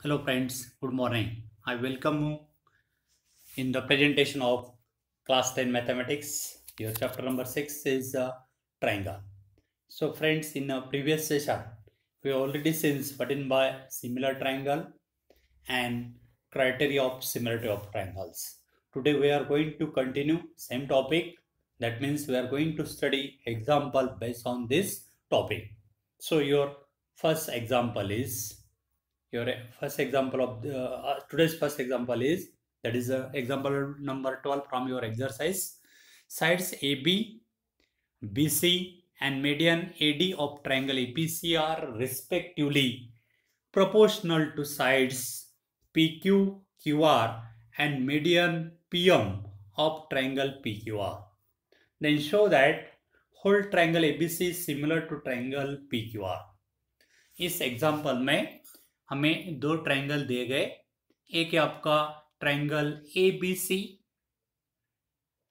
Hello friends, good morning. I welcome you in the presentation of class 10 mathematics. Your chapter number 6 is triangle. So friends, in a previous session, we already seen what in by similar triangle and criteria of similarity of triangles. Today we are going to continue same topic. That means we are going to study example based on this topic. So your first example is your first example of today's first example is that is example number 12 from your exercise. Sides AB, BC and median AD of triangle APC are respectively proportional to sides PQ, QR and median PM of triangle PQR. Then show that whole triangle ABC is similar to triangle PQR. इस example में हमें दो triangle दिए गए। एक है आपका triangle A B C,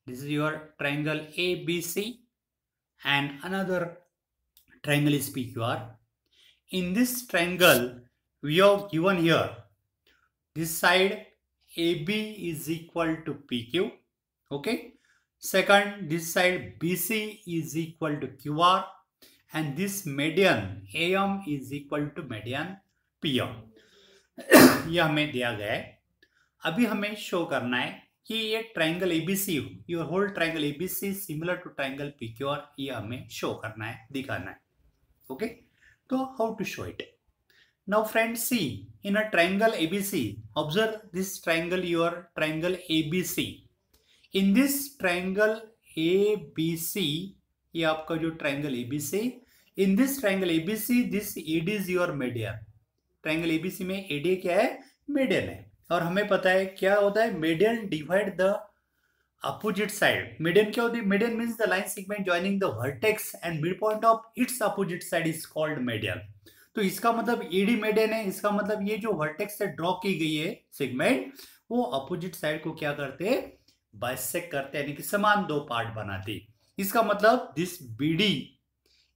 this is your triangle A B C and another triangle is PQR. In this triangle, we have given here this side AB is equal to PQ. Okay. Second, this side BC is equal to QR and this median AM is equal to median PM. यह हमें दिया गया है। अभी हमें show करना है कि ये triangle ABC, your whole triangle ABC similar to triangle PQR, ये हमें शो करना है, दिखाना है। ओके, तो how to show it? Now friends, see in a triangle ABC, observe this triangle, your triangle ABC. In this triangle ABC, ये आपका जो triangle ABC, in this triangle ABC this AD is your median. Triangle ABC में AD क्या है? Median है। और हमें पता है क्या होता है, median divide the opposite side. Median क्या होती है? Median means the line segment joining the vertex and mid point of its opposite side is called median. तो इसका मतलब एडी मीडियन है, इसका मतलब ये जो वर्टेक्स से ड्रॉ की गई है सेगमेंट, वो अपोजिट साइड को क्या करते हैं? बाइसेक्ट करते हैं, यानी कि समान दो पार्ट बनाते। इसका मतलब this BD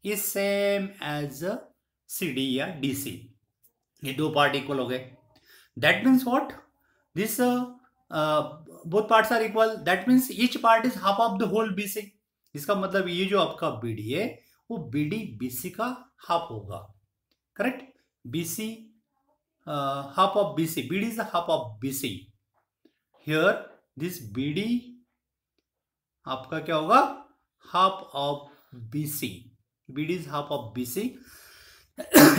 is same as CD या डीसी, ये दो पार्ट इक्वल हो गए। That means what? This both parts are equal, that means each part is half of the whole BC। इसका मतलब ये जो आपका BD है वो BD BC का हाफ होगा, correct? BC half of BC, BD is the half of BC। here this BD आपका क्या होगा? Half of BC, BD is half of BC।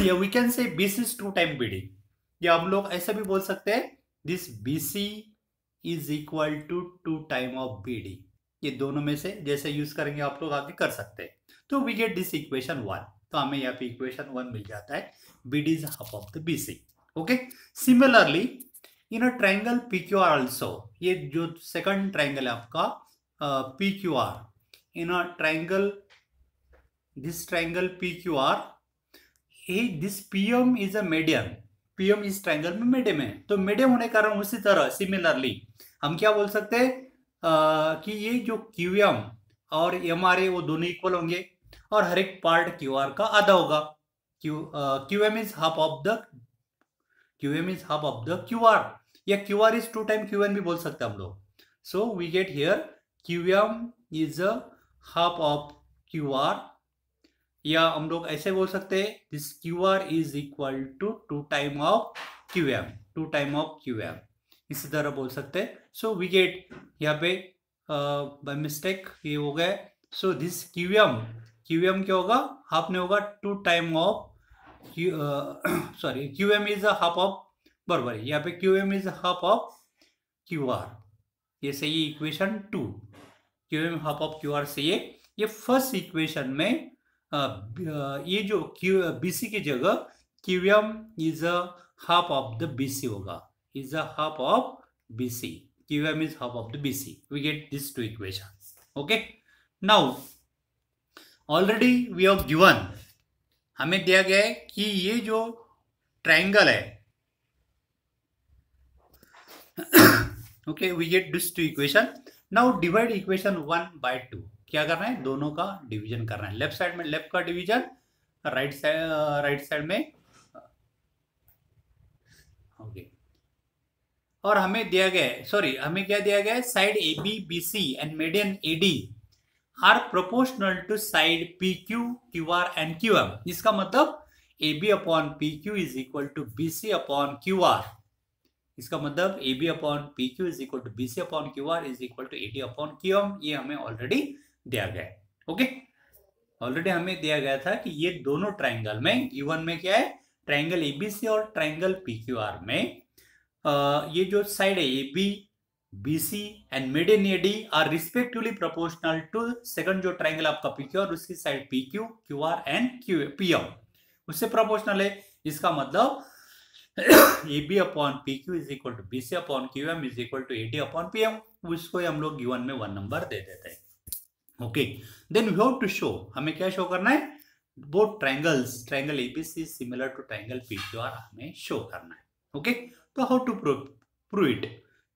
या we can say BC is 2 times BD, या हम लोग ऐसा भी बोल सकते हैं this BC is equal to 2 time of BD। ये दोनों में से जैसे यूज करेंगे आप लोग आगे कर सकते हैं। तो वी गेट दिस इक्वेशन 1, तो हमें यहाँ पे इक्वेशन 1 मिल जाता है, BD is half of the BC। Okay, similarly in a triangle PQR also, ये जो सेकंड ट्रायंगल है आपका PQR, in a triangle this triangle PQR, this PM is a median. PM इस ट्रायंगल में मीडियम है, तो मीडियम होने के कारण उसी तरह सिमिलरली हम क्या बोल सकते हैं कि ये जो QM और MR वो दोनों इक्वल होंगे और हर एक पार्ट QR का आधा होगा। QM is half of the QR, या QR इज 2 टाइम QN भी बोल सकते हैं हम लोग। So we get here QM is a half of QR, या हम लोग ऐसे बोल सकते हैं this QR is equal to 2 time of QM, 2 time of QM, इसी तरह बोल सकते हैं। सो वी गेट यहाँ पे बाय मिस्टेक ये हो गया। सो दिस QM क्या होगा? हाफ में होगा 2 time of sorry, QM is half of, बराबर है, यहाँ पे QM is half of QR। ये सही equation 2, QM half of QR सही है। ये फर्स्ट इक्वेशन में ये जो BC की जगह QM is a half of the BC होगा, is a half of BC, QM is half of the BC। we get these two equations। okay, now already we have given, हमें दिया गया है कि ये जो ट्रायंगल है, okay, we get this two equation। now divide equation 1 by 2। क्या करना है? दोनों का डिवीजन करना है। लेफ्ट साइड में लेफ्ट का डिवीजन, राइट साइड में और हमें दिया गया है, सॉरी हमें क्या दिया गया है, side A B B C and median A D are proportional to side P Q Q R and Q M. इसका मतलब A B upon P Q is equal to B C upon Q R. इसका मतलब A B upon P Q is equal to B C upon Q R is equal to A D upon Q M. ये हमें already दिया गया है। Okay, already हमें दिया गया था कि ये दोनों ट्राइंगल में, गिवन में क्या है, ट्राइंगल एबीसी और ट्राइंगल पीक्यूआर में ये जो साइड है A B B C and median A D are respectively proportional to second जो ट्राइंगल आपका पीक्यू और उसकी side P Q Q R and Q P M उससे प्रोपोर्शनल है। इसका मतलब A B upon P Q is equal to B C upon Q M is equal to A D upon P M. उसको हम लोग given में 1 number दे देते हैं। Okay, then we have to show, हमें क्या शो करना है, both triangles, triangle ABC similar to triangle PQR हमें शो करना है। ओके, तो हाउ टू प्रूव इट,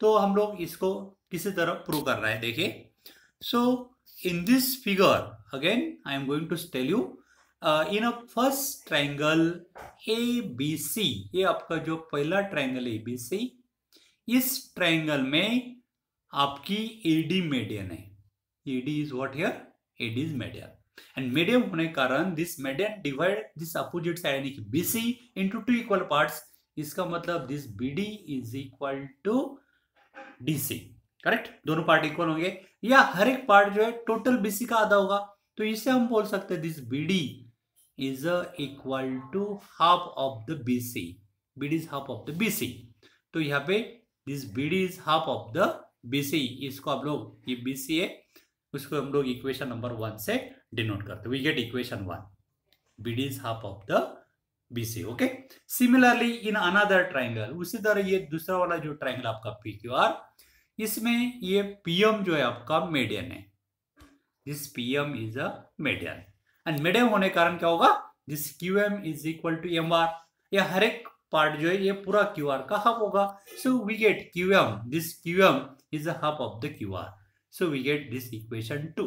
तो हम लोग इसको किसी तरह प्रूव कर रहे हैं। देखिए, so in this figure again I am going to tell you in a first triangle A B C, ये आपका जो पहला ट्राइंगल ए बी सी, इस ट्राइंगल में आपकी एडी मीडियन है। AD is what here? AD is median. And median होने कारण this median divide this opposite side यानी कि BC into 2 equal parts। इसका मतलब this BD is equal to DC, correct? दोनों पार्ट इक्वल होंगे या हर एक पार्ट जो है टोटल BC का आधा होगा। तो इसे हम बोल सकते हैं this BD is equal to half of the BC। BD is half of the BC। तो यहाँ पे this BD is half of the BC, इसको आप लोग, ये BC है, उसको हम लोग इक्वेशन नंबर 1 से डिनोट करते हैं। We get equation 1, BD is half of the BC। Okay, similarly in another triangle, उसी तरह ये दूसरा वाला जो ट्राइंगल आपका PQR, इसमें ये PM जो है आपका मीडियन है। This PM is a median and median होने कारण क्या होगा, this QM is equal to MR, या हर एक पार्ट जो है ये पूरा QR का हाफ होगा। So we get QM, this QM is a half of the QR। So we get this equation 2,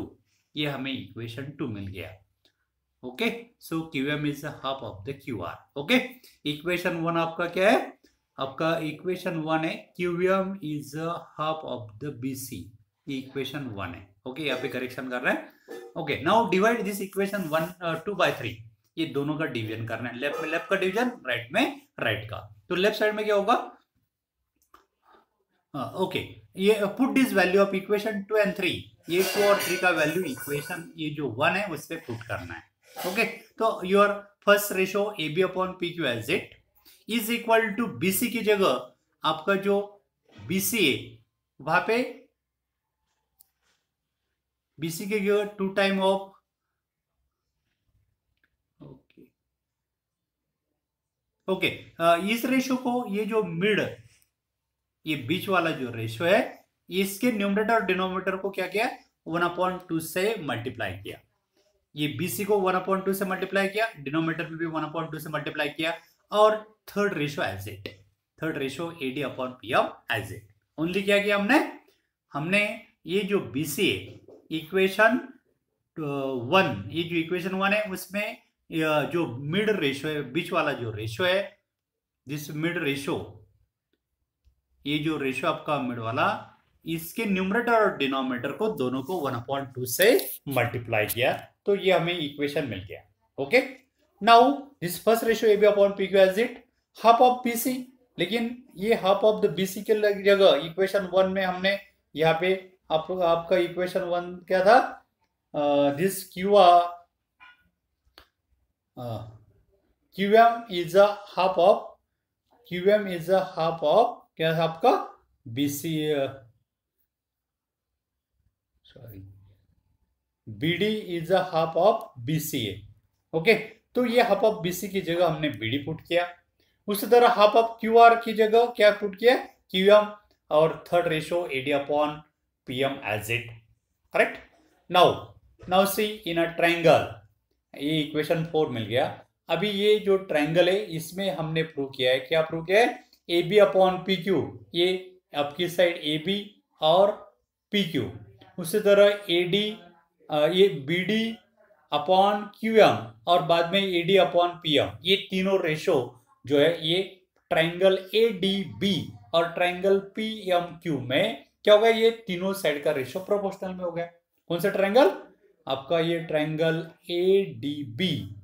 ये हमें equation 2 मिल गया। Okay, so QM is a half of the QR। Okay, equation 1 आपका क्या है, आपका equation 1 है QM is a half of the BC, ये equation 1 है। ओके, यहाँ पे करेक्शन कर रहे हैं। Okay, now divide this equation 2 by 3, ये दोनों का डिवीजन करना है, लेफ्ट में लेफ्ट का डिवीजन, राइट में राइट का। तो लेफ्ट साइड में क्या होगा, ओके, ये put this value of equation 2 and 3, ये 2 और 3 का वैल्यू इक्वेशन ये जो 1 है उस पे पुट करना है। ओके, तो your first ratio A B upon P Q as it is equal to BC की जगह आपका जो BC है वहां पे BC की जगह 2 टाइम ऑफ, ओके, इस रेशो को, ये जो मिड, ये बीच वाला जो रेशो है, इसके न्यूमरेटर और डिनोमिनेटर को क्या किया, 1/2 से मल्टीप्लाई किया। ये BC को 1/2 से मल्टीप्लाई किया, डिनोमिनेटर में भी 1/2 से मल्टीप्लाई किया, और third ratio as it, third ratio AD upon PM as it. Only क्या किया हमने ये जो BC है, इक्वेशन 1, ये जो इक्वेशन 1 है उसमें जो मिड रेशो है, बीच वाला जो रेशो है, दिस मिड रेशो, ये जो रेशो आपका मिड वाला, इसके न्यूमरेटर और डिनोमिनेटर को दोनों को 1/2 से मल्टीप्लाई किया, तो ये हमें इक्वेशन मिल गया। Okay, now this first ratio A B upon P Q as it half of BC, लेकिन ये हाफ ऑफ द BC के जगह इक्वेशन 1 में हमने यहाँ पे आपका इक्वेशन 1 क्या था, this QM is a half of, QM is a half of क्या है आपका BC, sorry BD is a half of BCA। Okay, तो ये हाफ ऑफ BC की जगह हमने BD पुट किया, उसी तरह हाफ ऑफ QR की जगह क्या पुट किया, QM, और third ratio AD upon PM as it, correct. Now see in a triangle, ये इक्वेशन 4 मिल गया। अभी ये जो ट्राइंगल है इसमें हमने प्रूव किया है, क्या प्रूव किया है, AB अपॉन PQ, ये आपकी साइड AB और PQ, उसी तरह AD, ये BD अपॉन QM, और बाद में AD अपॉन PM, ये तीनों रेशो जो है ये ट्राइंगल ADB और ट्रायंगल पी एम क्यू में क्या होगा, ये तीनों साइड का रेशियो प्रोपोर्शनल में हो गया। कौन सा ट्रायंगल? आपका ये ट्रायंगल ए डी बी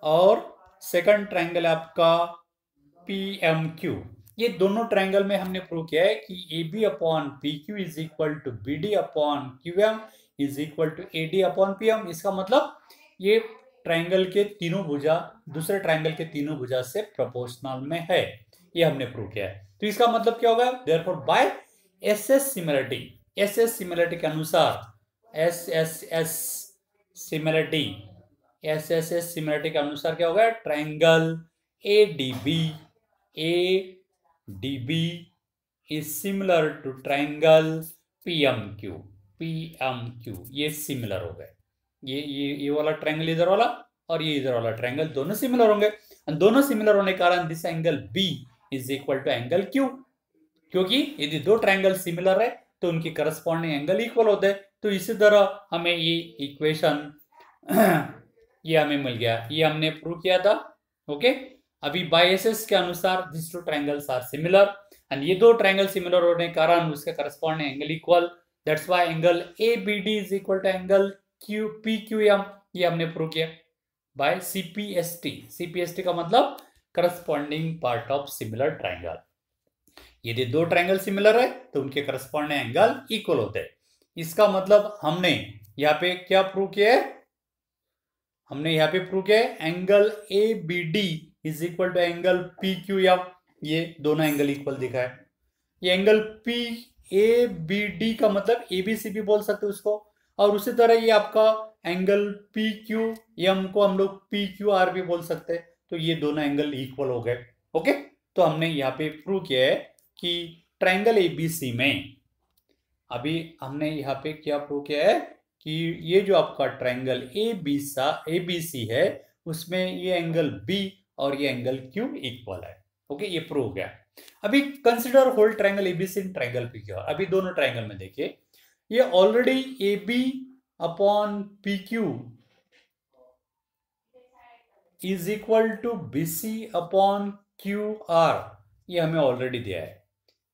और सेकंड ट्रायंगल आपका पी एम क्यू। ये दोनों ट्रायंगल में हमने प्रूव किया है कि A B upon P Q is equal to B D upon Q M is equal to A D upon P M. इसका मतलब ये ट्रायंगल के तीनों भुजा दूसरे ट्रायंगल के तीनों भुजा से प्रोपोर्शनल में है, ये हमने प्रूव किया है। तो इसका मतलब क्या होगा, therefore by S S similarity के अनुसार एस एस सिमिलरिटी के अनुसार क्या होगा, triangle A D B is similar to triangle P M Q. ये सिमिलर हो गए, ये वाला ट्रायंगल इधर वाला और ये इधर वाला ट्रायंगल दोनों सिमिलर होंगे। दोनों सिमिलर होने के कारण this angle B is equal to angle Q, क्योंकि यदि दो ट्रायंगल सिमिलर है तो उनकी करस्पॉन्डिंग एंगल इक्वल होते हैं। तो इसी तरह हमें ये इक्वेशन ये हमें मिल गया, ये हमने प्रूव किया था। ओके, अभी बाय एस के अनुसार this two triangles are similar and ये दो ट्रायंगल सिमिलर होने के कारण उसके corresponding angle equal, that's why angle A B D is equal to angle Q P Q M, ये हमने प्रूव किया बाय सीपीएसटी का मतलब corresponding part of similar triangle. यदि दो ट्रायंगल सिमिलर है तो उनके करस्पॉन्डिंग एंगल इक्वल होते हैं। इसका मतलब हमने यहाँ पे क्या प्रूव किया है, हमने यहाँ पे प्रूव किया है angle A B D is equal to angle P Q F, ये दोनों एंगल इक्वल दिखा है। ये angle P A B D का मतलब ए बी सी भी बोल सकते हैं उसको, और उसी तरह ये आपका एंगल पी क्यू एम को हम लोग पी क्यू आर भी बोल सकते हैं। तो ये दोनों एंगल इक्वल हो गए। ओके, तो हमने यहाँ पे प्रूव किया है कि ट्रायंगल एबीसी में, अभी हमने यहाँ पे क्या प्रूव किया है कि ये जो आपका ट्रायंगल एबीसी है उसमें ये एंगल बी और ये एंगल क्यू इक्वल है। ओके, ये प्रूव हो गया। अभी consider whole triangle ABC in triangle P Q R. अभी दोनों ट्रायंगल में देखिए, ये already A B upon P Q is equal to B C upon Q R, ये हमें ऑलरेडी दिया है।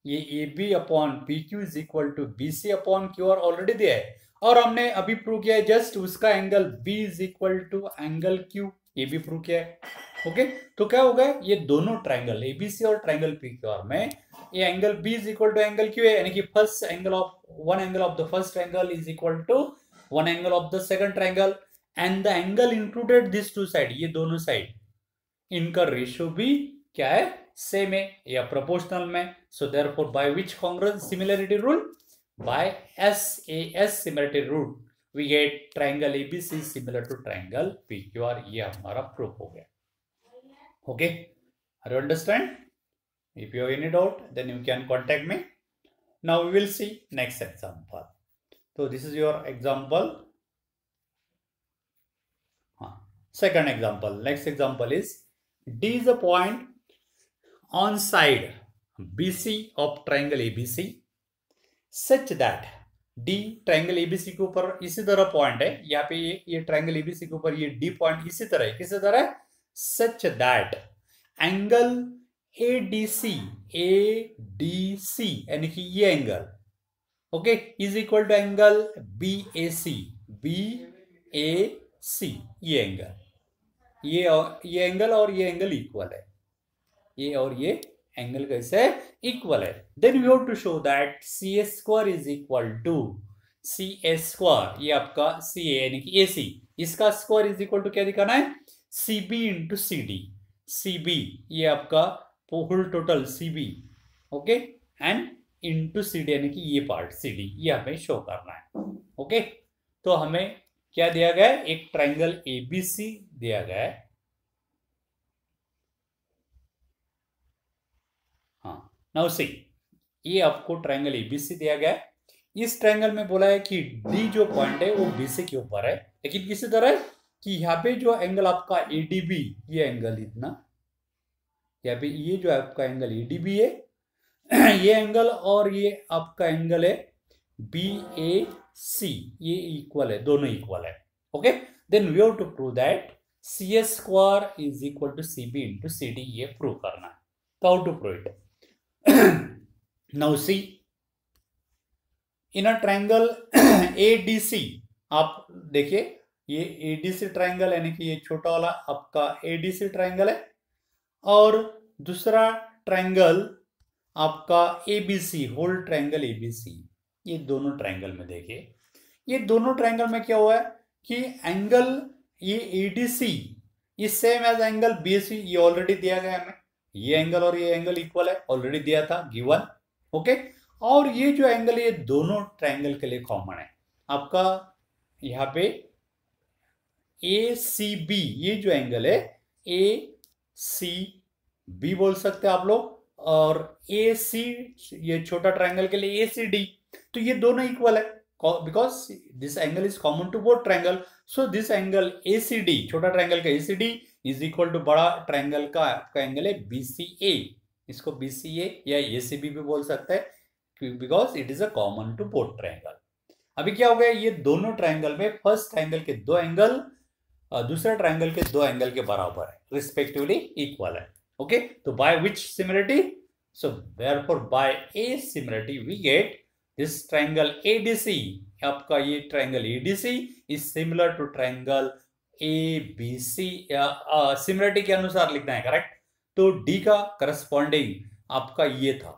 ये A B upon P Q is equal to B C upon Q R already दिया है, और हमने अभी प्रूव किया है जस्ट उसका angle B is equal to angle Q, ये भी प्रूव किया है। ओके, तो क्या होगा, ये दोनों ट्रायंगल एबीसी और ट्रायंगल पी क्यू आर में ये angle B is equal to angle Q है, यानी कि one angle of the first triangle is equal to one angle of the second triangle, and the angle included this two side, ये दोनों side इनका ratio भी क्या है, same है या प्रोपोर्शनल में। So therefore by which congruence similarity rule, by SAS similarity rule we get triangle ABC similar to triangle PQR। ये हमारा प्रूफ हो गया। Okay, are you understand? If you have any doubt then you can contact me. Now we will see next example. तो this is your example. Second example, next example is D is a point on side BC of triangle ABC such that D triangle ABC के ऊपर इसी तरह point है, यहाँ पे ये triangle ABC के ऊपर ये D पॉइंट इसी तरह है, किसी तरह such that एंगल ADC यानी कि ये angle okay is equal to angle BAC, ये एंगल, ये एंगल और ये एंगल इक्वल है, ये और ये एंगल कैसे इक्वल है। Then we have to show that CA² is equal to CA², ये आपका CA यानी कि AC, इसका स्क्वायर इज इक्वल टू क्या दिखाना है, CB इंटू CD। CB ये आपका whole total CB okay and into CD यानी कि ये पार्ट CD, ये हमें शो करना है। ओके, तो हमें क्या दिया गया है, एक ट्रायंगल ABC दिया गया है। हाँ, नाउ सी, ये आपको ट्रायंगल ABC दिया गया है। इस ट्रायंगल में बोला है कि D जो पॉइंट है वो BC के ऊपर है, लेकिन किसी तरह कि यहाँ पे जो एंगल आपका ADB, ये एंगल इतना, यहाँ पे ये जो आपका एंगल ADB है ये एंगल और ये आपका एंगल है BAC, ये इक्वल है, दोनों इक्वल है। Okay, then we have to prove that CA² is equal to CB into CD, ये प्रूव करना है। तो how to prove it, now see in a triangle ADC, आप देखिए ये एडीसी ट्रायंगल यानी कि ये छोटा वाला आपका एडीसी ट्रायंगल है, और दूसरा ट्रायंगल आपका एबीसी, होल ट्रायंगल एबीसी। ये दोनों ट्रायंगल में देखिए, ये दोनों ट्रायंगल में क्या हुआ है कि एंगल ये ADC is same as angle BAC, ये ऑलरेडी दिया गया हमें, ये एंगल और ये एंगल इक्वल है, ऑलरेडी दिया था गिवन। ओके, और ये जो एंगल ये दोनों ट्रायंगल के लिए कॉमन है आपका, यहाँ पे ए सी बी, ये जो एंगल है ए सी बी बोल सकते हैं आप लोग, और ए सी ये छोटा ट्रायंगल के लिए ए सी डी, तो ये दोनों इक्वल है because this angle is common to both triangle. So this angle A C D, छोटा ट्रायंगल का A C D is equal to बड़ा ट्रायंगल का आपका एंगल है बी सी ए, इसको बी सी ए या ए सी बी भी बोल सकते हैं because it is a common to both triangle. अभी क्या हो गया, ये दोनों ट्रायंगल में फर्स्ट ट्रायंगल के दो एंगल दूसरे ट्रायंगल के दो एंगल के बराबर है, रिस्पेक्टिवली इक्वल है। ओके, तो by which similarity, so therefore by A similarity we get this triangle ADC, आपका ये triangle ADC is similar to triangle ABC. Similarity के अनुसार लिखना है, करेक्ट। तो डी का करस्पॉन्डिंग आपका ये था,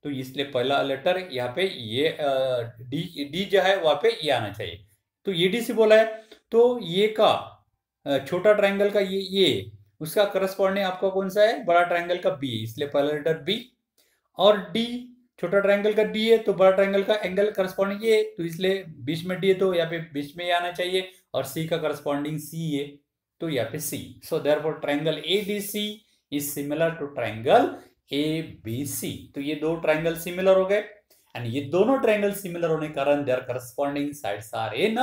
तो इसलिए पहला लेटर यहाँ पे ये डी जो है वहां पे ये आना चाहिए, तो एडीसी बोला है, तो ये का छोटा ट्रायंगल का ये उसका करस्पॉन्डिंग आपका कौन सा है, बड़ा ट्रायंगल का बी, इसलिए पहला लेटर बी, और डी छोटा ट्रायंगल का डी है तो बड़ा ट्रायंगल का एंगल करस्पॉन्डिंग ये, तो इसलिए बीच में डी है तो यहाँ पे बीच में ये आना चाहिए, और सी का करस्पॉन्डिंग सी है तो यहाँ पे C. So therefore triangle ADC is similar to triangle ABC, तो ये दो ट्रायंगल सिमिलर हो गए, एंड ये दोनों ट्रायंगल सिमिलर होने के कारण their corresponding sides are in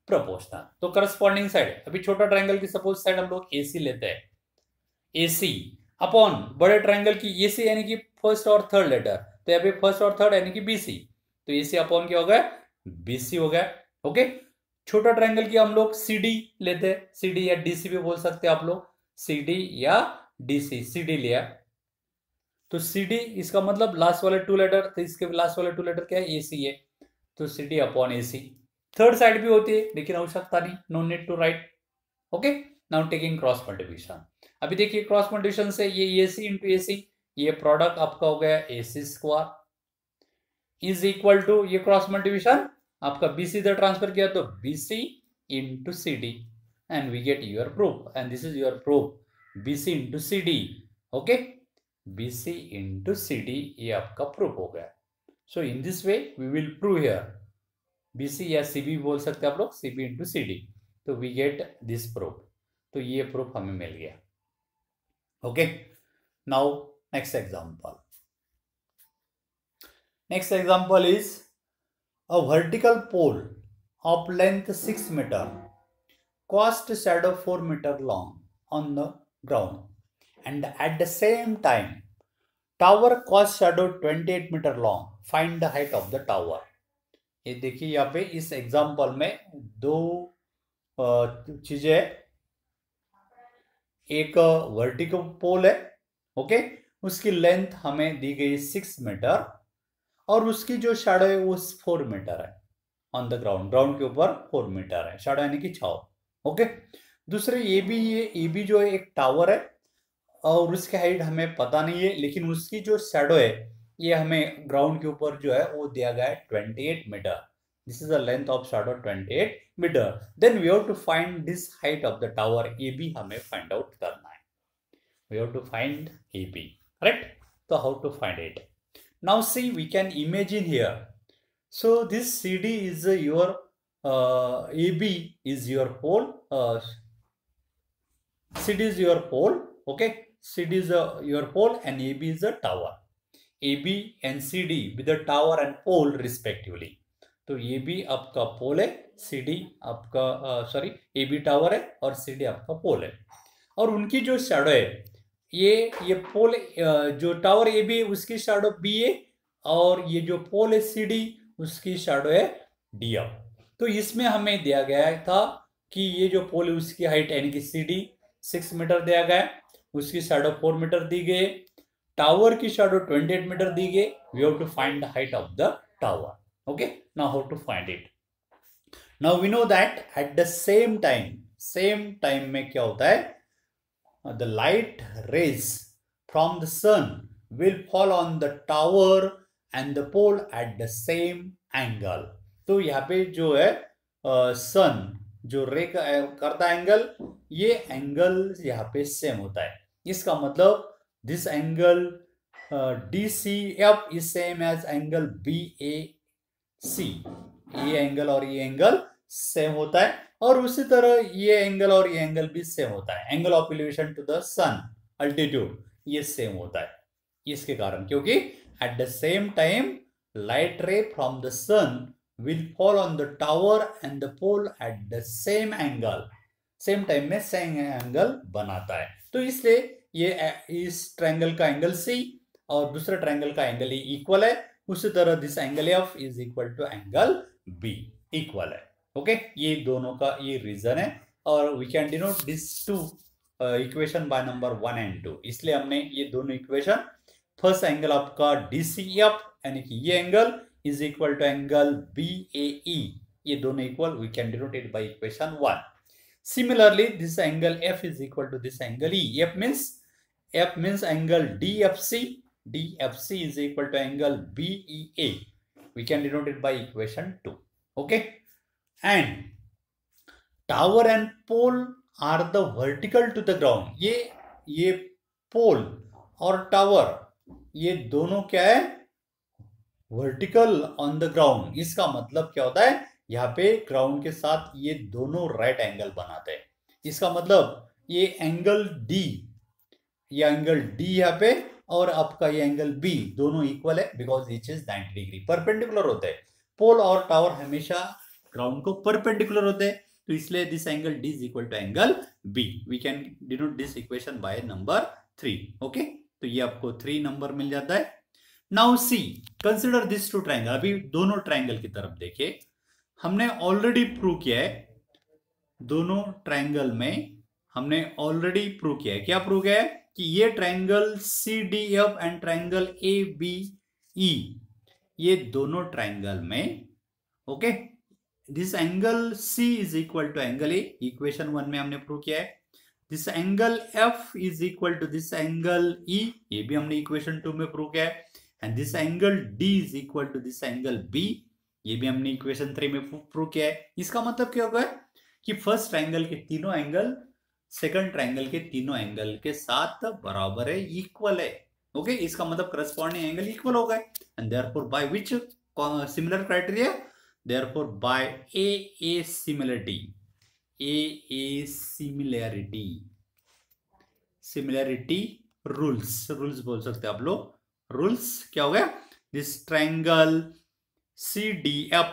proportional. तो करस्पॉन्डिंग साइड, अभी छोटा ट्रायंगल की सपोज साइड हम लोग एसी लेते हैं, एसी अपॉन बड़े ट्रायंगल की एसी यानी कि फर्स्ट और थर्ड लेटर, तो यहाँ पे फर्स्ट और थर्ड यानी कि बीसी, तो एसी अपॉन क्या हो गया, बीसी हो गया। ओके, छोटा ट्रायंगल की हम लोग सीडी लेते हैं, सीडी या डीसी भी बोल सकते हैं आप लोग, सीडी या डीसी, सीडी लिया तो सीडी इसका मतलब लास्ट वाले टू लेटर, तो इसके लास्ट वाले टू लेटर क्या है, एसी है, तो CD upon AC. Third side भी होती है लेकिन आवश्यकता नहीं, no need to write. Okay, now taking cross multiplication, अभी देखिए क्रॉस मल्टीप्लिकेशन से ये एसी इंटू एसी, ये प्रोडक्ट आपका हो गया AC square is equal to, ये क्रॉस मल्टीप्लिकेशन आपका बीसी इधर ट्रांसफर किया तो BC into C D, and we get your proof, and this is your proof, BC into C D. Okay, BC into C D, ये आपका proof हो गया। So in this way we will prove here, BC या CB बोल सकते हैं आप लोग, सीबी इंटू सी डी, तो वी गेट दिस प्रूफ, तो ये प्रूफ हमें मिल गया। Okay, now next example, next example is a vertical pole of length 6 meter, cast shadow 4 meter long on the ground, and at the same time tower cast shadow 28 meter long, find the height of the tower। ये देखिए यहाँ पे इस example में दो चीजें, एक vertical पोल है, ओके, उसकी लेंथ हमें दी गई 6 मीटर, और उसकी जो शैडो है वो 4 मीटर है ऑन द ग्राउंड, ग्राउंड के ऊपर 4 मीटर है शैडो यानी कि छाव। ओके, दूसरे ये भी जो है एक टावर है, और उसकी हाइट हमें पता नहीं है, लेकिन उसकी जो शैडो है ये हमें ग्राउंड के ऊपर जो है वो दिया गया है 28 metre, this is the length of shadow 28 metre, then we have to find this height of the tower, ये भी हमें फाइंड आउट करना है, we have to find A B, correct. तो how to find it, now see we can imagine here, so this CD is your AB is your pole, CD is your pole, okay, CD is your pole and AB is a tower, AB and CD with the tower and pole respectively, तो AB आपका पोल है, CD आपका AB tower है और CD आपका पोल है, और उनकी जो शैडो है ये पोल जो टावर AB है उसकी शैडो B है, और ये जो पोल है CD उसकी शैडो है डी। तो इसमें हमें दिया गया था कि ये जो पोल है उसकी हाइट यानी कि CD 6 मीटर दिया गया, उसकी शैडो 4 मीटर दी गई, टावर की शैडो 28 मीटर दी गई, we have to find the height of the tower. Okay, now how to find it. Now we know that at the same time में क्या होता है, the light rays from the sun will fall on the tower and the pole at the same angle. तो यहाँ पे जो है सन जो रे करता एंगल, ये एंगल यहाँ पे सेम होता है. इसका मतलब this angle DCF is same as angle BAC. ये एंगल और ये एंगल सेम होता है, और उसी तरह ये एंगल और ये एंगल भी सेम होता है. Angle of elevation to the sun altitude ये सेम होता है. इसके कारण, क्योंकि at the same time light ray from the sun will fall on the tower and the pole at the same angle. Same time में same angle बनाता है. तो इसलिए ये इस ट्रायंगल का एंगल C और दूसरे ट्रायंगल का एंगल E इक्वल है. उसी तरह this angle F is equal to angle B equal है. ओके, ये दोनों का ये रीजन है. और we can denote this two equation by number 1 and 2. इसलिए हमने ये दोनों इक्वेशन, फर्स्ट एंगल आपका DCF यानी कि ये angle is equal to angle BAE, ये दोनों equal, we can denote it by equation 1. Similarly, this angle F is equal to this angle E. F means angle DFC. DFC is equal to angle BEA. We can denote it by equation 2. Okay. And tower and pole are the vertical to the ground. ये पोल और tower ये दोनों क्या है, vertical on the ground. इसका मतलब क्या होता है, यहाँ पे ग्राउंड के साथ ये दोनों राइट एंगल बनाते हैं. इसका मतलब ये एंगल D, ये एंगल D यहाँ पे, और आपका ये एंगल B दोनों इक्वल है, because each is 90 degree perpendicular होते हैं. पोल और टावर हमेशा ग्राउंड को परपेंडिकुलर होते हैं, तो इसलिए this angle D is equal to angle B. We can denote this equation by number 3. Okay, तो ये आपको 3 नंबर मिल जाता है. Now see, consider this two triangle. अभी दोनों ट्रायंगल की तरफ देखिए. हमने ऑलरेडी प्रूव किया है, दोनों ट्रायंगल में हमने ऑलरेडी प्रूव किया है. क्या प्रूव किया है कि ये triangle CDF and triangle ABE, ये दोनों ट्रायंगल में, okay, this angle C is equal to angle A, equation 1 में हमने प्रूव किया है. This angle F is equal to this angle E, ये भी हमने इक्वेशन 2 में प्रूव किया है. And this angle D is equal to this angle B, ये भी हमने इक्वेशन 3 में प्रूव किया है. इसका मतलब क्या होगा कि फर्स्ट ट्रायंगल के तीनों एंगल सेकंड ट्रायंगल के तीनों एंगल के साथ बराबर है, इक्वल है. ओके, इसका मतलब करस्पॉन्डिंग एंगल इक्वल हो गए. And therefore by which similar criteria, therefore by AA similarity rules बोल सकते हैं आप लोग. रूल्स क्या हो गया, this triangle CDF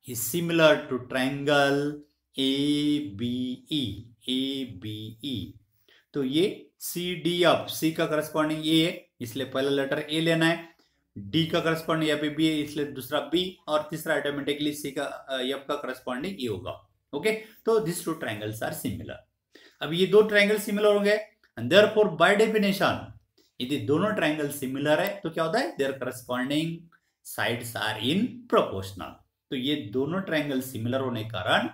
is similar to triangle ABE. तो ये CDF, C का करस्पॉन्डिंग A है, इसलिए पहला लेटर A लेना है. D का करस्पॉन्डिंग यहाँ पे B है, इसलिए दूसरा B, और तीसरा ऑटोमेटिकली C का F का करस्पॉन्डिंग E होगा. ओके, तो this two triangles are similar. अब ये दो ट्रायंगल सिमिलर होंगे, एंड देयरफॉर बाय डेफिनेशन यदि दोनों ट्रायंगल सिमिलर है तो क्या होता है, their corresponding sides are in proportional. तो ये दोनों ट्रायंगल सिमिलर होने के कारण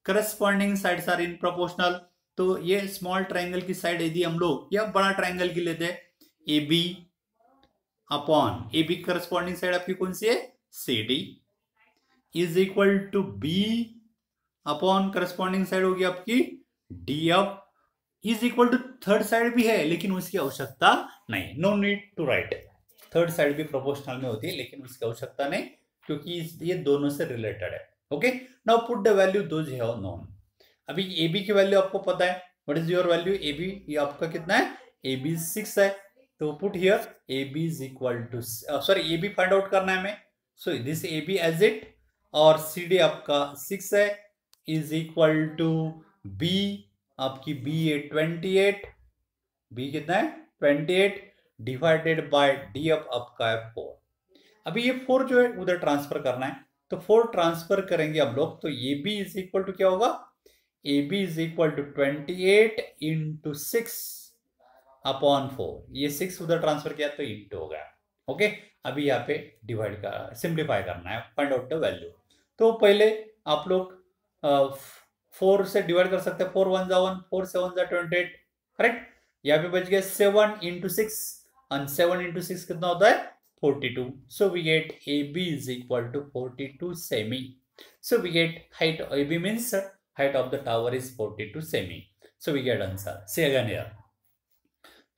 corresponding sides are in proportional. तो ये स्मॉल ट्रायंगल की साइड यदि हम लोग या बड़ा ट्रायंगल की लेते हैं, AB upon AB corresponding side आपकी कौन सी है, CD, is equal to B upon corresponding side होगी आपकी DF, is equal to third side भी है लेकिन उसकी आवश्यकता नहीं, no need to write. Third side भी प्रोपोर्शनल में होती है लेकिन उसकी आवश्यकता नहीं, क्योंकि ये दोनों से रिलेटेड है. Okay, now put the value those you have known. अभी AB की वैल्यू आपको पता है, what is your value AB, ये आपका कितना है, AB 6 है. तो put here AB is equal to, sorry AB find out करना है हमें. So this AB as it, और CD आपका 6 है, इज इक्वल टू B, आपकी B है 28, B कितना है 28, डिवाइडेड बाय DF आपका है 4. अभी ये 4 जो है उधर ट्रांसफर करना है, तो 4 ट्रांसफर करेंगे हम लोग, तो AB इज इक्वल टू क्या होगा, AB is equal to 28 into 6 upon 4, ये 6 उधर ट्रांसफर किया तो इंटू हो गया। ओके, अभी यहाँ पे डिवाइड का सिंप्लीफाई करना है, फाइंड आउट द वैल्यू। तो पहले आप लोग 4 से डिवाइड कर सकते हैं, 4 1 जा 1, 4 7 जा 28, करेक्ट। यहाँ पे बच गया 7 इंटू 6, और 7 इंटू 6 कितना होता है 42। So we get A B is equal to 42 सेमी। So we get height, A B means height of the tower is 42 semi. So we get answer. See again here.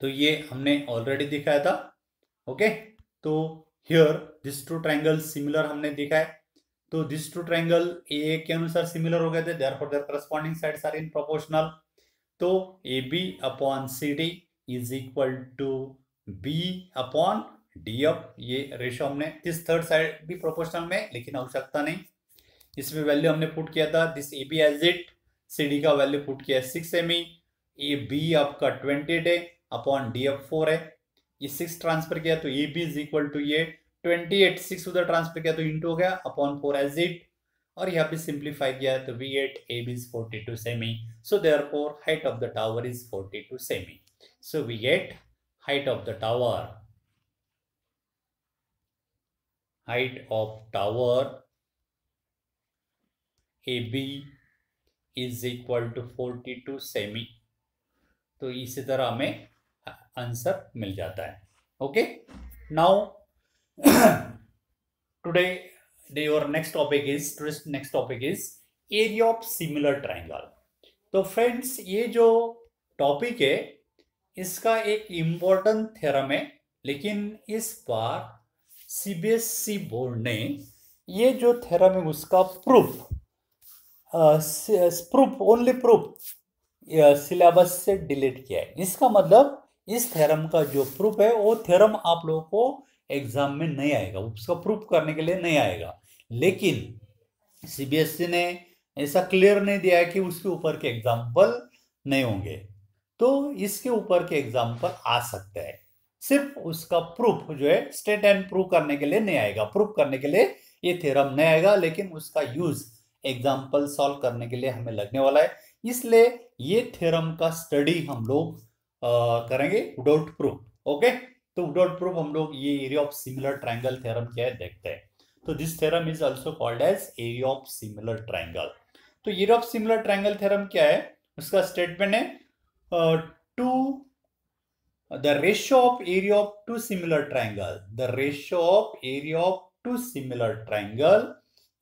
तो ये हमने ऑलरेडी दिखाया था। ओके, तो here this two triangle similar हमने दिखा है। तो दिस टू ट्रायंगल ए के अनुसार सिमिलर हो गए थे, therefore their corresponding sides are in proportional. तो A B upon C D is equal to B upon D F. ये रेशो हमने दिस थर्ड साइड भी प्रोपोर्शनल में, लेकिन आवश्यकता नहीं, इसमें वैल्यू हमने पुट किया था this A B as it, C D का वैल्यू पुट किया 6 एमी, ए बी आपका 28 है अपॉन डी एफ 4 है। ये 6 ट्रांसफर किया तो A B is equal to ये 28, 6 उधर ट्रांसफर किया तो इंटू हो गया अपॉन 4 एज इट, और यहाँ पे सिंप्लीफाई किया तो we get A B is 42 सेमी। So therefore height of the tower is 42 सेमी। So we get height of the tower, height of tower AB is equal to 42 सेमी। तो इसी तरह हमें आंसर मिल जाता है। Okay, now today your next topic is area of similar triangle. तो फ्रेंड्स, ये जो टॉपिक है इसका एक इम्पोर्टेंट थ्योरम है, लेकिन इस बार सीबीएसई बोर्ड ने ये जो थ्योरम है उसका प्रूफ ओनली प्रूफ सिलेबस से डिलीट किया है। इसका मतलब इस थ्योरम का जो प्रूफ है वो थ्योरम आप लोगों को एग्जाम में नहीं आएगा, उसका प्रूफ करने के लिए नहीं आएगा। लेकिन सीबीएसई ने ऐसा क्लियर नहीं दिया है कि उसके ऊपर के एग्जाम्पल नहीं होंगे, तो इसके ऊपर के एग्जाम्पल आ सकते हैं। सिर्फ उसका प्रूफ जो है स्टेट एंड प्रूव करने के लिए नहीं आएगा, प्रूफ करने के लिए ये थ्योरम नहीं आएगा, लेकिन उसका यूज एग्जाम्पल सॉल्व करने के लिए हमें लगने वाला है। इसलिए ये थ्योरम का स्टडी हम लोग करेंगे विदाउट प्रूफ। ओके, तो विदाउट प्रूफ हम लोग ये area of similar triangle theorem क्या है देखते हैं। तो this theorem is also called as area of similar triangle. तो area of similar triangle theorem क्या है, उसका स्टेटमेंट है to the ratio of area of two similar triangle, the ratio of area of two similar triangle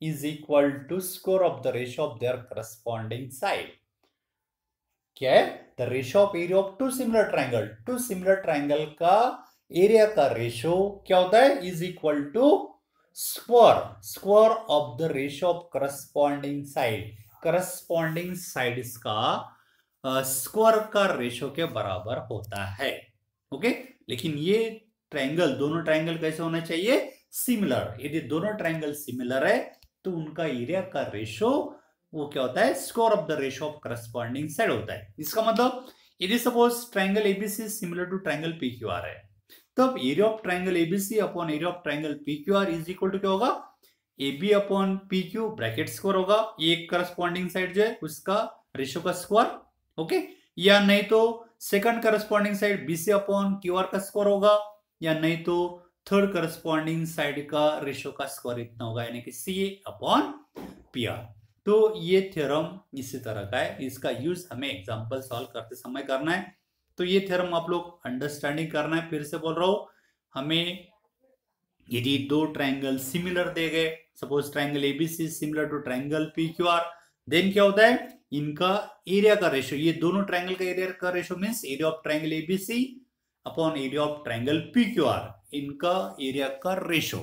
is equal to square of the ratio of their corresponding side। क्या है, the ratio of area of two similar triangle का area का ratio क्या होता है, is equal to square of the ratio of corresponding sides का square का ratio के बराबर होता है। ओके, लेकिन ये ट्रायंगल, दोनों ट्रायंगल कैसे होना चाहिए, सिमिलर। यदि दोनों ट्रायंगल सिमिलर है तो उनका एरिया का रेशियो वो क्या होता है, square of the ratio of corresponding side होता है। इसका मतलब यदि suppose triangle ABC similar to triangle PQR है, तब area of triangle ABC upon area of triangle PQR is equal to क्या होगा, AB अपॉन PQ ब्रैकेट स्क्वायर होगा, एक करस्पॉन्डिंग साइड जो है उसका रेशियो का स्क्वायर। ओके, या नहीं तो सेकंड करस्पॉन्डिंग साइड BC अपॉन QR का स्क्वायर होगा, या नहीं तो थर्ड करस्पॉन्डिंग साइड का रेशियो का स्क्वायर इतना होगा, यानी कि CA अपॉन PR। तो ये थ्योरम इसी तरह का है, इसका यूज हमें एग्जांपल सॉल्व करते समय करना है। तो ये थ्योरम आप लोग अंडरस्टैंडिंग करना है। फिर से बोल रहा हूं, हमें यदि दो ट्रायंगल सिमिलर दे गए, suppose triangle ABC similar to triangle PQR, then क्या होता है, इनका एरिया का रेशियो, ये दोनों ट्रायंगल का एरिया का ratio means area of triangle ABC upon area of triangle PQR, इनका एरिया का ratio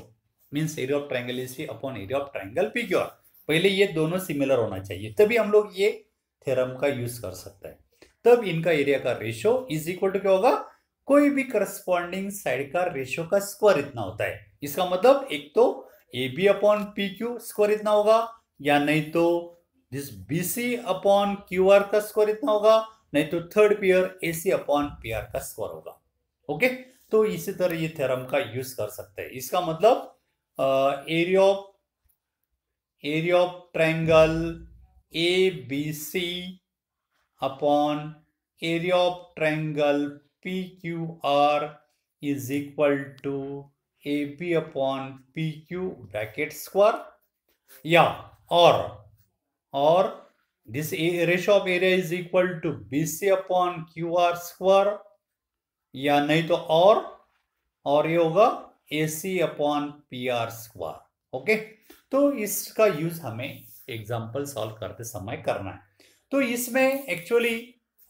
means area of triangle AC upon area of triangle PQR। पहले ये दोनों सिमिलर होना चाहिए, तभी हम लोग ये थ्योरम का यूज कर सकते हैं। तब इनका एरिया का रेशियो इज इक्वल टू क्या होगा, कोई भी करस्पॉन्डिंग साइड का रेशियो का स्क्वायर इतना होता है। इसका मतलब एक तो AB अपॉन PQ स्क्वायर इतना होगा, या नहीं तो दिस BC अपॉन QR का स्क्वायर इतना होगा, नहीं तो थर्ड पेयर AC अपॉन PR का स्क्वायर होगा। ओके, तो इसी तरह ये थ्योरम का यूज कर सकते हैं। इसका मतलब area of triangle ABC upon area of triangle PQR is equal to AB upon PQ bracket square, yeah, or this ratio of area is equal to BC upon QR square, या नहीं तो और ये होगा AC अपॉन PR square. Okay, तो इसका use हमें एग्जांपल सॉल्व करते समय करना है। तो इसमें एक्चुअली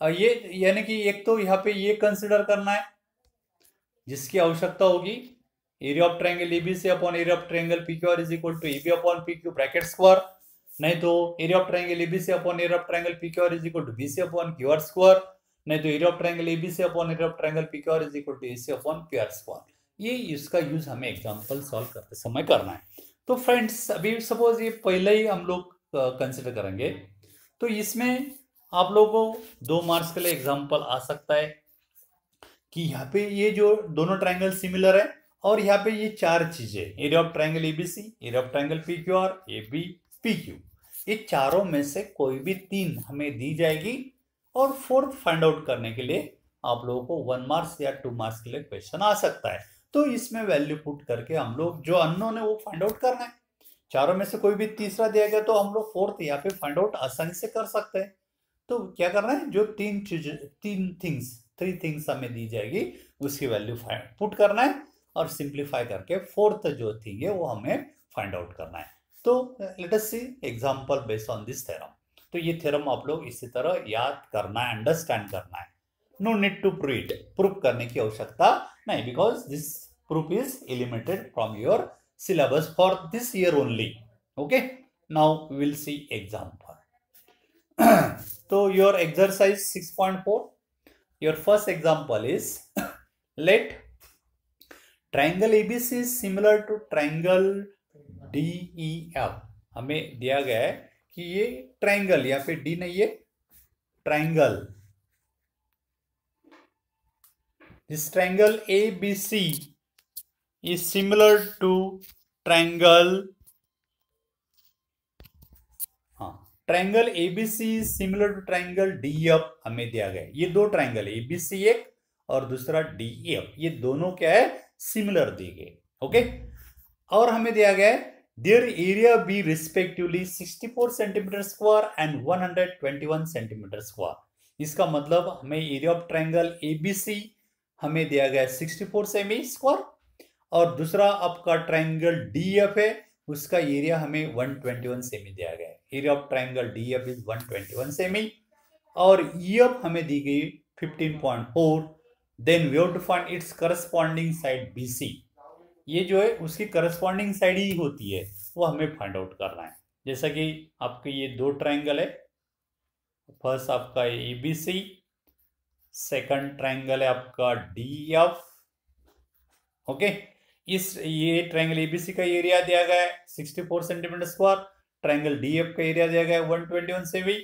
ये यानी कि एक तो यहाँ पे ये कंसिडर करना है जिसकी आवश्यकता होगी, area of triangle ABC upon area of triangle PQR is equal to AB अपॉन PQ ब्रैकेट स्क्वायर, नहीं तो area of triangle ABC upon area of triangle PQR is equal to BC अपॉन QR स्क्वायर, नहीं तो area of triangle ABC upon area of triangle PQR is equal to AC अपॉन PR square. ये इसका use हमें example solve करते समय करना है। तो फ्रेंड्स अभी सपोज ये पहले ही हम लोग कंसिडर करेंगे, तो इसमें आप लोगों को 2 मार्क्स के लिए एग्जांपल आ सकता है कि यहाँ पे ये जो दोनों ट्रायंगल सिमिलर है और यहाँ पे ये 4 चीजें, area of triangle ABC, area of triangle PQR, AB, PQ, ये चारों में से कोई भी 3 हमें दी जाएगी और 4th फाइंड आउट करने के लिए आप लोगों को 1 मार्क्स या 2 मार्क्स के लिए क्वेश्चन आ सकता है। तो इसमें वैल्यू पुट करके हम लोग जो अननोन है वो फाइंड आउट करना है। चारों में से कोई भी तीसरा दिया गया तो हम लोग 4th यहाँ पे फाइंड आउट आसानी से कर सकते हैं। तो क्या करना है, जो 3 थिंग्स हमें दी जाएगी उसकी वैल्यू पुट करना है और सिंप्लीफाई करके 4th जो थिंग है वो हमें फाइंड आउट करना है। तो let us see example based on this theorem. तो ये थ्योरम आप लोग इसी तरह याद करना है, अंडरस्टैंड करना है। No need to prove it, prove करने की आवश्यकता नहीं, because this proof is eliminated from your syllabus for this year only. Okay, now we will see example. So your exercise 6.4, your first example is let triangle ABC is similar to triangle DEF। हमें दिया गया है कि ये triangle, यहाँ पे D नहीं है, triangle, this triangle ABC is similar to triangle, triangle ABC is similar to triangle DEF हमें दिया गया है। ये दो ट्रायंगल है, ABC एक और दूसरा DEF, ये दोनों क्या है, सिमिलर दिए गए। ओके, और हमें दिया गया है their area be respectively 64 centimetre square and 121 centimetre square. इसका मतलब हमें एरिया ऑफ ट्रायंगल ABC हमें दिया गया है 64 सेमी स्क्वायर और दूसरा आपका ट्रायंगल DEF है, उसका एरिया हमें 121 सेमी दिया गया है। Area of triangle DEF is 121 सेमी और EF हमें दी गई 15.4। Then we have to find its corresponding side BC। ये जो है उसकी करस्पॉन्डिंग साइड ही होती है, वो हमें फाइंड आउट करना है। जैसा कि आपके ये दो ट्रायंगल है, फर्स्ट आपका ABC, सेकंड ट्रायंगल है आपका DEF। ओके, इस ये ट्रायंगल ABC का एरिया दिया गया है 64 सेंटीमीटर स्क्वायर, ट्रायंगल DEF का एरिया दिया गया है 121 सेमी,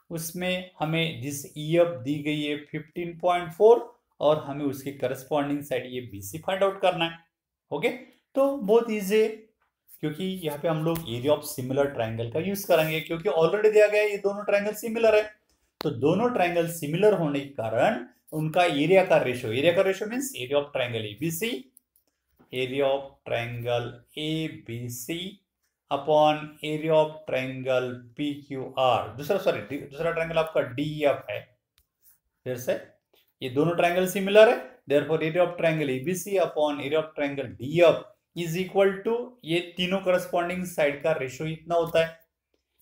उसमें हमें जिस EF दी गई है 15.4 और हमें उसकी करस्पॉन्डिंग साइड ये BC फाइंड आउट करना है। ओके, तो बहुत इजी है क्योंकि यहाँ पे हम लोग एरिया ऑफ सिमिलर ट्रायंगल का यूज करेंगे क्योंकि ऑलरेडी दिया गया है ये दोनों ट्रायंगल सिमिलर है। तो दोनों ट्रायंगल सिमिलर होने के कारण उनका एरिया का ratio means area of triangle ABC, area of triangle ABC upon area of triangle PQR। दूसरा ट्रायंगल आपका DEF है। फिर से ये दोनों ट्रायंगल सिमिलर है, therefore area of triangle ABC upon area of triangle DEF is equal to, ये तीनों करस्पॉन्डिंग साइड का रेशियो इतना होता है,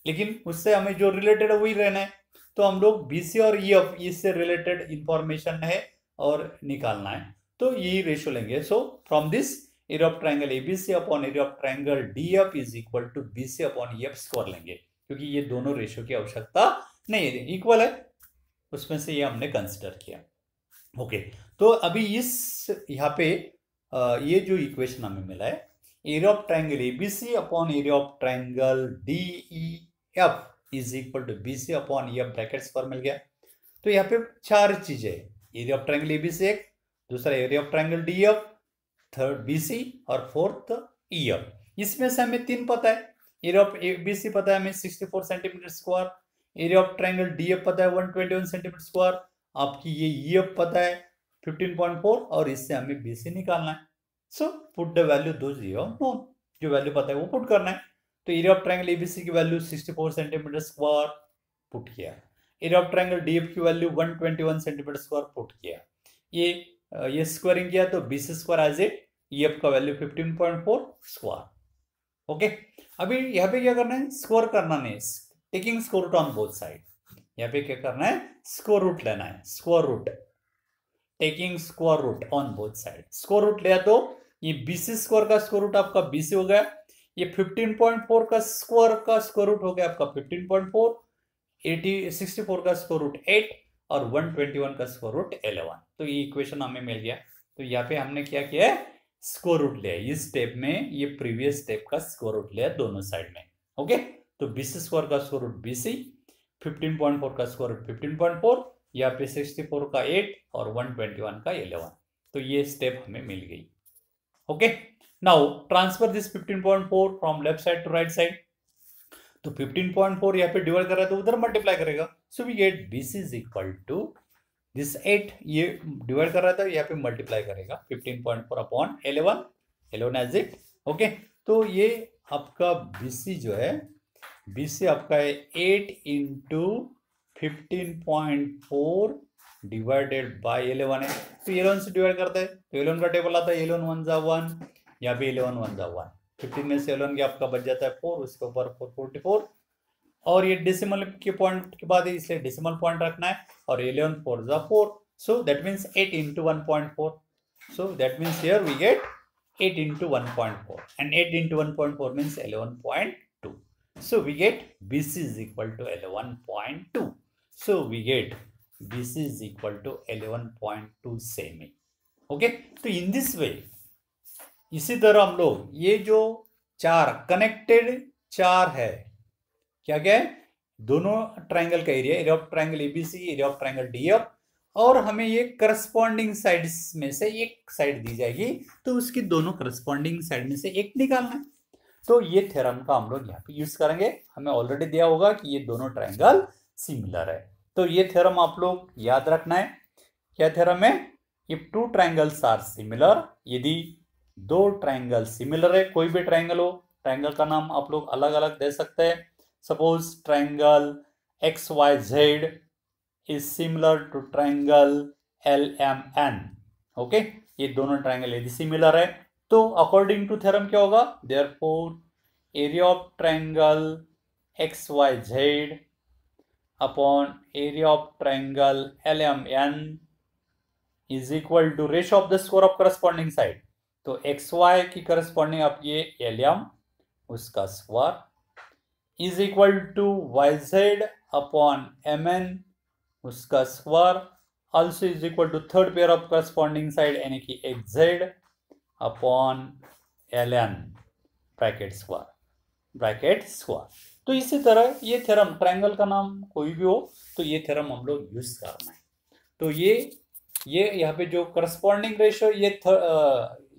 लेकिन उससे हमें जो रिलेटेड है वही रहना है। तो हम लोग BC और EF इससे रिलेटेड इंफॉर्मेशन है और निकालना है, तो यही रेशियो लेंगे। So from this area of triangle ABC upon area of triangle DEF is equal to BC upon EF square लेंगे क्योंकि ये दोनों रेशियो की आवश्यकता नहीं है, इक्वल है, उसमें से ये हमने कंसिडर किया। ओके, तो अभी इस यहाँ पे ये जो इक्वेशन हमें मिला है, area of triangle ABC upon area of triangle DEF is equal to BC upon EF brackets पर मिल गया। तो यहाँ पे 4 चीजें, एरिया ऑफ ट्रायंगल ABC एक, दूसरा area of triangle DEF, third BC और फोर्थ EF। इसमें से हमें 3 पता है, एरिया ऑफ ABC पता है हमें 64 centimetre square, area of triangle DEF पता है 121 सेंटीमीटर स्क्वायर, आपकी ये EF पता है 15.4 और इससे हमें BC निकालना है। So put the value those you known, जो वैल्यू पता है वो पुट करना है। तो एरिया ऑफ ट्रायंगल ABC की वैल्यू 64 सेंटीमीटर स्क्वायर पुट किया। एरिया ऑफ ट्रायंगल DF की वैल्यू 121 सेंटीमीटर स्क्वायर पुट किया। ये स्क्वायरिंग किया तो BC square as it, EF का वैल्यू 15.4 स्क्वायर। ओके, अभी यहाँ पे क्या करना है, स्क्वायर करना नहीं, taking square root on both side. यहाँ पे क्या करना है, स्क्वायर रूट लेना है, square root, taking square root on both side. Square root लिया तो ये BC स्क्वायर का स्क्वायर रूट आपका BC हो गया, ये 15.4 का स्क्वायर रूट हो गया आपका 15.4, 64 का स्क्वायर रूट 8 और 121 का स्क्वायर रूट 11। तो ये इक्वेशन हमें मिल गया। तो यहाँ पे हमने क्या किया है, स्क्वायर रूट लिया, इस स्टेप में ये प्रीवियस स्टेप का स्क्वायर रूट लिया दोनों साइड में। ओके, तो BC स्क्वायर का स्क्वायर रूट BC, 15.4 का स्क्वायर रूट 15.4, यहाँ पे 64 का 8 और 121 का 11। तो ये स्टेप हमें मिल गई। Okay, now transfer this 15.4 from left side to right side. तो 15.4 यहाँ पे डिवाइड कर रहा है तो उधर मल्टीप्लाई करेगा। So we get BC is equal to this 8, ये डिवाइड कर रहा था यहाँ पे मल्टीप्लाई करेगा 15.4 अपॉन 11 एज इट। ओके, तो ये आपका BC जो है, BC आपका है 8 इंटू 15.4 डिवाइडेड बाय 11 है। तो 11 से डिवाइड करता है तो 11 का टेबल आता है, 11 1 जा 1, यहाँ पे 11 1 जा 1, 15 में से 11 के आपका बच जाता है 4, उसके ऊपर 444 और ये डेसिमल के पॉइंट के बाद है इसलिए डेसिमल पॉइंट रखना है और 11 4 जा 4, so that means 8 into 1.4, so that means here we get 8 into 1.4 and 8 into 1.4 means 11.2. So we get BC is equal to 11.2. So we get BC is equal to 11.2 semi. Okay, तो in this way इसी तरह हम लोग ये जो चार connected चार है, क्या क्या है, दोनों ट्रायंगल का area of triangle ABC, area of triangle DF, और हमें ये करस्पॉन्डिंग साइड्स में से एक साइड दी जाएगी तो उसकी दोनों करस्पॉन्डिंग साइड में से एक निकालना है। तो ये थ्योरम का हम लोग यहाँ पे यूज करेंगे। हमें ऑलरेडी दिया होगा कि ये दोनों ट्रायंगल सिमिलर है, तो ये थ्योरम आप लोग याद रखना है। क्या थ्योरम है, if two triangles are similar, यदि दो ट्रायंगल सिमिलर है, कोई भी ट्रायंगल हो, ट्रायंगल का नाम आप लोग अलग अलग दे सकते हैं। Suppose triangle XYZ is similar to triangle LMN। Okay, ये दोनों ट्रायंगल यदि सिमिलर है तो अकॉर्डिंग टू थ्योरम क्या होगा, therefore area of triangle XYZ upon area of triangle LMN is equal to ratio of the square of corresponding side. तो XY की corresponding आप ये LM उसका square is equal to YZ upon MN उसका square also is equal to third pair of corresponding side यानी कि XZ अपॉन LN bracket square. तो इसी तरह ये थ्योरम, ट्रायंगल का नाम कोई भी हो तो ये थ्योरम हम लोग यूज करना है। तो ये यहाँ पे जो करस्पॉन्डिंग रेशियो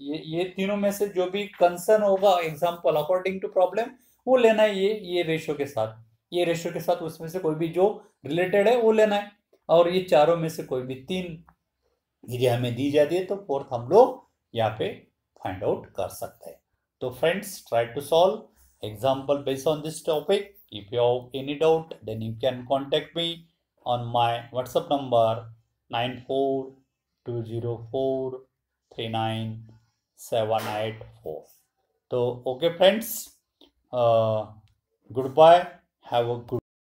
ये तीनों में से जो भी कंसर्न होगा एग्जांपल अकॉर्डिंग टू प्रॉब्लम वो लेना है, ये रेशियो के साथ, ये रेशियो के साथ उसमें से कोई भी जो रिलेटेड है वो लेना है, और ये चारों में से कोई भी तीन एरिया हमें दी जाती है तो फोर्थ हम लोग यहाँ पे फाइंड आउट कर सकते हैं। तो friends, try to solve example based on this topic. If you have any doubt then you can contact me on my WhatsApp number 9420439784। तो okay friends, goodbye, have a good